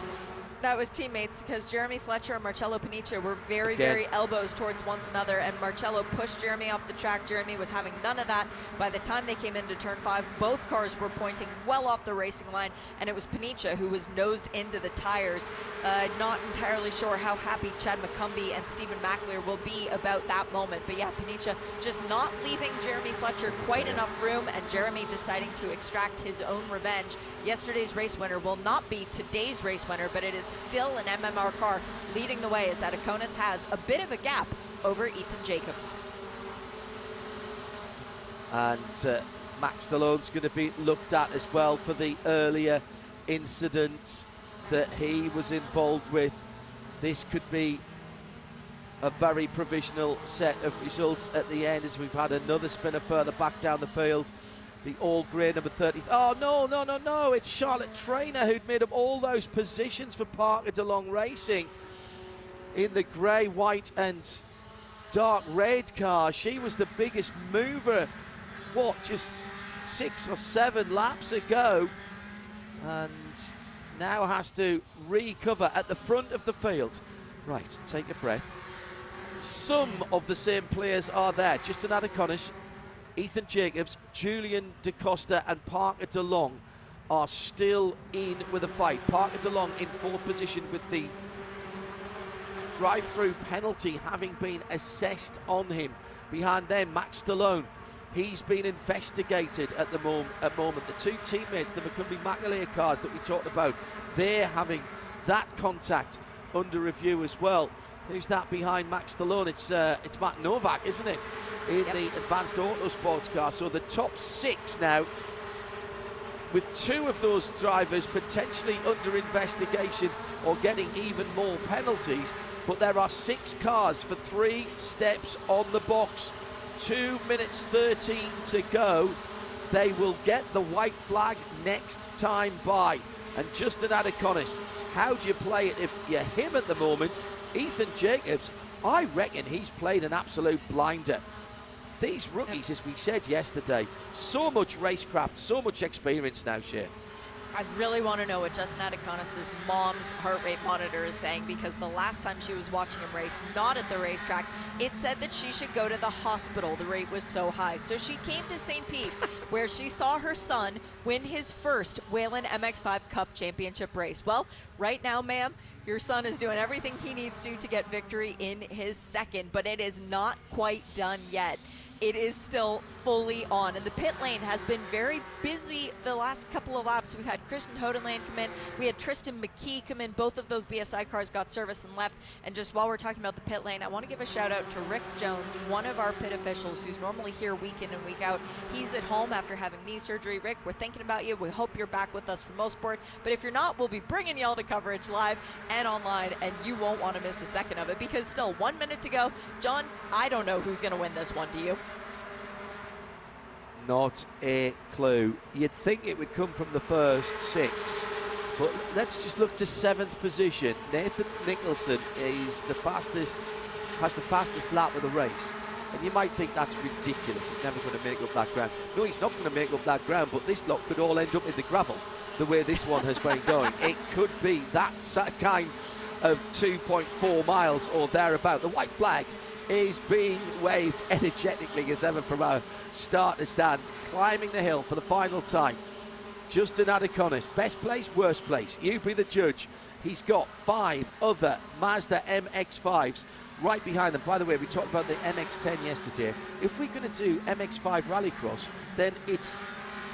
That was teammates, because Jeremy Fletcher and Marcello Panicia were very elbows towards one another, and Marcello pushed Jeremy off the track. Jeremy was having none of that. By the time they came into turn 5, both cars were pointing well off the racing line, and it was Panicia who was nosed into the tires. Not entirely sure how happy Chad McCumbee and Stephen McAleer will be about that moment, but yeah, Panicia just not leaving Jeremy Fletcher quite enough room, and Jeremy deciding to extract his own revenge. Yesterday's race winner will not be today's race winner, but it is still an MMR car leading the way, as Adaconis has a bit of a gap over Ethan Jacobs. And Max Stallone's going to be looked at as well for the earlier incident that he was involved with. This could be a very provisional set of results at the end, as we've had another spinner further back down the field. The all-grey number 30. Oh, no. It's Charlotte Traynor who'd made up all those positions for Parker DeLong Racing in the grey, white and dark red car. She was the biggest mover, just 6 or 7 laps ago, and now has to recover at the front of the field. Right, take a breath. Some of the same players are there. Justin Adaconis, Ethan Jacobs, Julian DaCosta and Parker DeLong are still in with a fight. Parker DeLong in 4th position with the drive-through penalty having been assessed on him. Behind them, Max Stallone. He's been investigated at the moment. The two teammates, the McCumbee-McAleer cars that we talked about, they're having that contact under review as well. Who's that behind Max Stallone? It's Matt Novak, isn't it? In the Advanced Auto Sports car. So the top 6 now, with 2 of those drivers potentially under investigation or getting even more penalties. But there are 6 cars for 3 steps on the box. 2 minutes 13 to go. They will get the white flag next time by. And Justin Adaconis, how do you play it if you're him at the moment? Ethan Jacobs, I reckon he's played an absolute blinder. These rookies, as we said yesterday, so much racecraft, so much experience now, Shane. I really want to know what Justin Adaconis' mom's heart rate monitor is saying, because the last time she was watching him race, not at the racetrack, it said that she should go to the hospital. The rate was so high. So she came to St. Pete, where she saw her son win his first Whelen MX-5 Cup championship race. Well, right now, ma'am, your son is doing everything he needs to get victory in his second, but it is not quite done yet. It is still fully on, and the pit lane has been very busy the last couple of laps. We've had Christian Hodenland come in, we had Tristan McKee come in. Both of those BSI cars got service and left. And just while we're talking about the pit lane, I want to give a shout out to Rick Jones, one of our pit officials who's normally here week in and week out. He's at home after having knee surgery. Rick, we're thinking about you. We hope you're back with us for Motorsport, but if you're not, we'll be bringing you all the coverage live and online, and you won't want to miss a second of it, because still 1 minute to go. John, I don't know who's going to win this one, do you? Not a clue. You'd think it would come from the first 6, but let's just look to 7th position. Nathan Nicholson is has the fastest lap of the race, and you might think that's ridiculous. He's never going to make up that ground. No, he's not going to make up that ground, but this lot could all end up in the gravel the way this one has been going. It could be that kind of 2.4 miles or thereabout. The white flag is being waved energetically as ever from our start to stand, climbing the hill for the final time. Justin Adaconis, best place, worst place, you be the judge. He's got 5 other Mazda MX-5s right behind them. By the way, we talked about the MX-10 yesterday. If we're going to do MX-5 Rallycross, then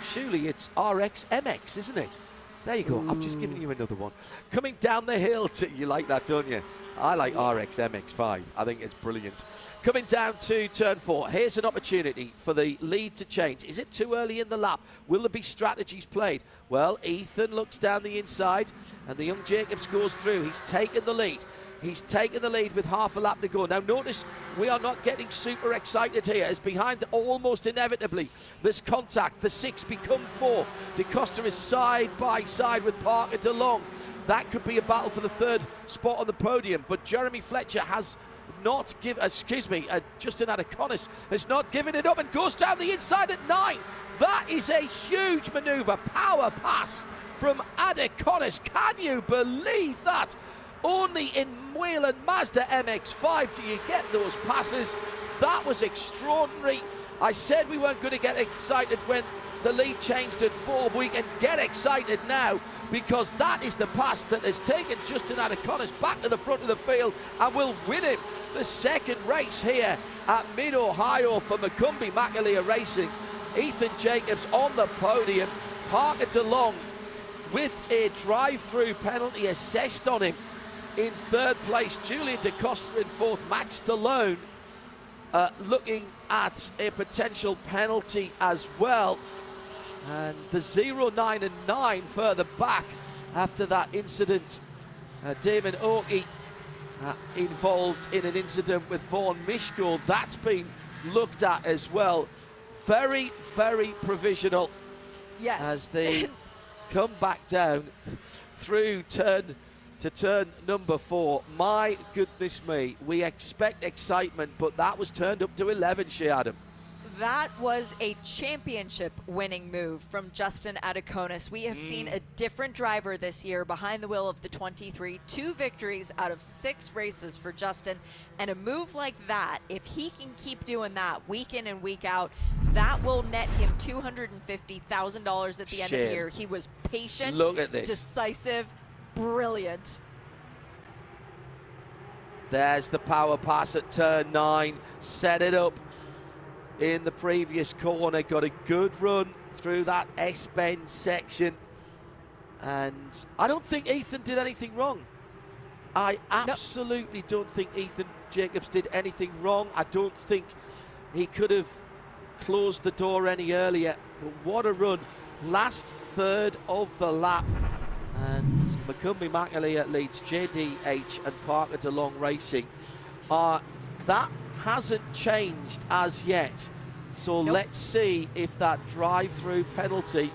surely it's RX MX, isn't it? There you go. Ooh. I've just given you another one. Coming down the hill, you like that, don't you? I like RX MX-5. I think it's brilliant. Coming down to turn 4. Here's an opportunity for the lead to change. Is it too early in the lap? Will there be strategies played? Well, Ethan looks down the inside, and the young Jacobs goes through. He's taken the lead. He's taken the lead with half a lap to go. Now notice, we are not getting super excited here, as behind almost inevitably there's contact. The 6 become 4. DaCosta is side by side with Parker DeLong. That could be a battle for the 3rd spot on the podium, but Jeremy Fletcher has not given, Justin Adaconis has not given it up and goes down the inside at 9. That is a huge manoeuvre. Power pass from Adeconis. Can you believe that? Only in Whelen Mazda MX-5 do you get those passes. That was extraordinary. I said we weren't going to get excited when the lead changed at 4, but we can get excited now because that is the pass that has taken Justin Adeconis back to the front of the field and will win him the second race here at Mid-Ohio for Macumbi-Macaleer Racing. Ethan Jacobs on the podium, Parker DeLong with a drive-through penalty assessed on him in third place, Julian DaCosta in fourth, Max Stallone looking at a potential penalty as well. And the 0, 9 and 9 further back after that incident. Damon Oakey involved in an incident with Vaughan Mishko. That's been looked at as well. Very, very provisional. Yes. As they come back down through turn number 4. My goodness me, we expect excitement, but that was turned up to 11, Shea Adam. That was a championship-winning move from Justin Adeconis. We have seen a different driver this year behind the wheel of the 23. 2 victories out of 6 races for Justin. And a move like that, if he can keep doing that week in and week out, that will net him $250,000 at the end of the year. He was patient, look at this, decisive, brilliant. There's the power pass at turn 9. Set it up in the previous corner, got a good run through that S-bend section, and I don't think Ethan did anything wrong. I absolutely don't think Ethan Jacobs did anything wrong. I don't think he could have closed the door any earlier, but what a run. Last third of the lap, and Macumbi-Macaleer leads JDH and Parker DeLong Racing. That hasn't changed as yet, so let's see if that drive-through penalty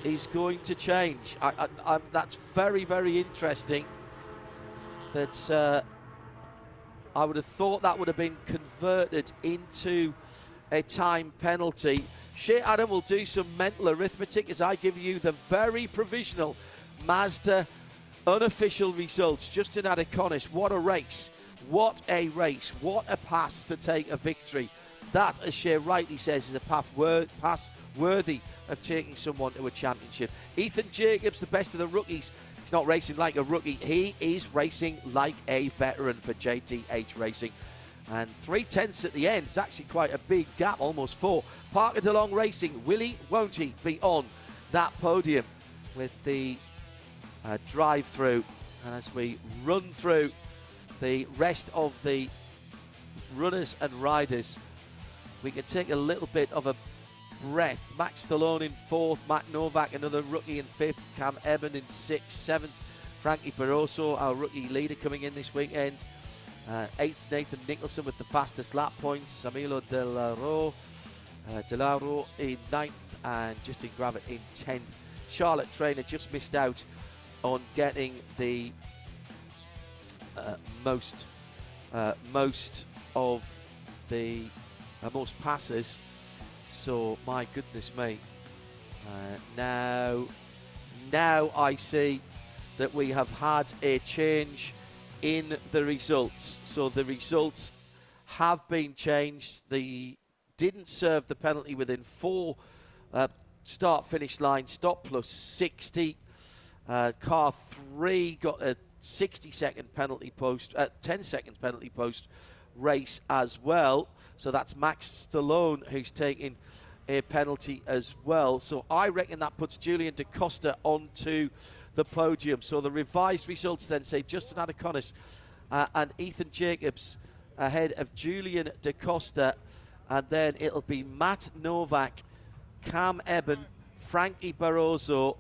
is going to change. That's very, very interesting. That I would have thought that would have been converted into a time penalty. Shea Adam will do some mental arithmetic as I give you the very provisional Mazda unofficial results. Justin Adeconis, what a race. What a race. What a pass to take a victory. That, as Shea rightly says, is a pass worthy of taking someone to a championship. Ethan Jacobs, the best of the rookies. He's not racing like a rookie. He is racing like a veteran for JDH Racing. And 3/10 at the end is actually quite a big gap, almost 4. Parker DeLong Racing, Willie, won't he be on that podium with the drive-through? And as we run through the rest of the runners and riders, we can take a little bit of a breath. Max Stallone in 4th, Matt Novak, another rookie in 5th, Cam Eben in 6th, 7th, Frankie Barroso, our rookie leader coming in this weekend. 8th, Nathan Nicholson with the fastest lap points, Samilo Delaro in 9th, and Justin Gravitt in 10th. Charlotte Trainer just missed out on getting the most passes, so my goodness me. Now I see that we have had a change in the results. So the results have been changed. They didn't serve the penalty within 4 start-finish line stop plus 60. Car 3 got a 60-second penalty post, 10-second penalty post race as well. So that's Max Stallone who's taking a penalty as well. So I reckon that puts Julian DaCosta onto the podium. So the revised results then say Justin Adeconis and Ethan Jacobs ahead of Julian DaCosta, and then it'll be Matt Novak, Cam Eben, Frankie Barroso,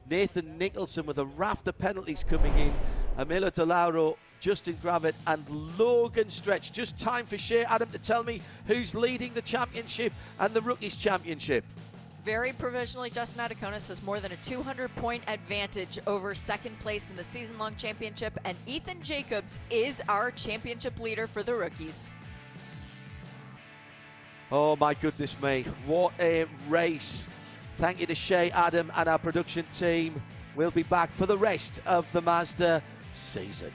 Nathan Nicholson with a raft of penalties coming in, Emilio DeLauro, Justin Gravitt and Logan Stretch. Just time for Shea Adam to tell me who's leading the championship and the Rookies Championship. Very provisionally, Justin Adeconis has more than a 200-point advantage over second place in the season-long championship, and Ethan Jacobs is our championship leader for the Rookies. Oh my goodness me, what a race. Thank you to Shay, Adam, and our production team. We'll be back for the rest of the Mazda season.